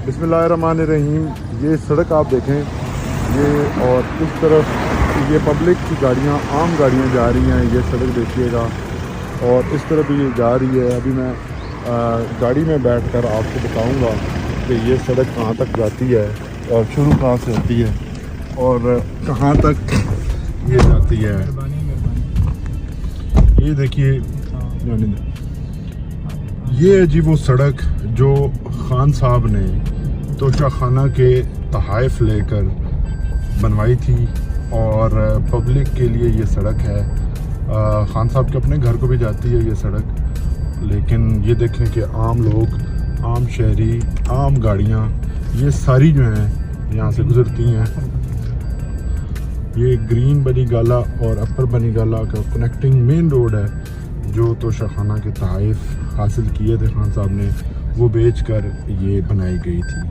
बिस्मिल्लाहिर्रहमानिर्रहीम। ये सड़क आप देखें, ये और इस तरफ ये पब्लिक की गाड़ियाँ, आम गाड़ियाँ जा रही हैं। ये सड़क देखिएगा और इस तरफ भी ये जा रही है। अभी मैं गाड़ी में बैठकर आपको बताऊंगा कि ये सड़क कहाँ तक जाती है और शुरू कहाँ से होती है और कहाँ तक ये जाती है। ये देखिए, ये है जी वो सड़क जो खान साहब ने तोशाखाना के तहाइफ लेकर बनवाई थी और पब्लिक के लिए ये सड़क है। खान साहब के अपने घर को भी जाती है ये सड़क, लेकिन ये देखें कि आम लोग, आम शहरी, आम गाड़ियाँ ये सारी जो हैं यहाँ से गुज़रती हैं। ये ग्रीन बनी गाला और अपर बनी गाला का कनेक्टिंग मेन रोड है जो तोशाखाना के तहाइफ हासिल किए थे खान साहब ने, वो बेचकर ये बनाई गई थी।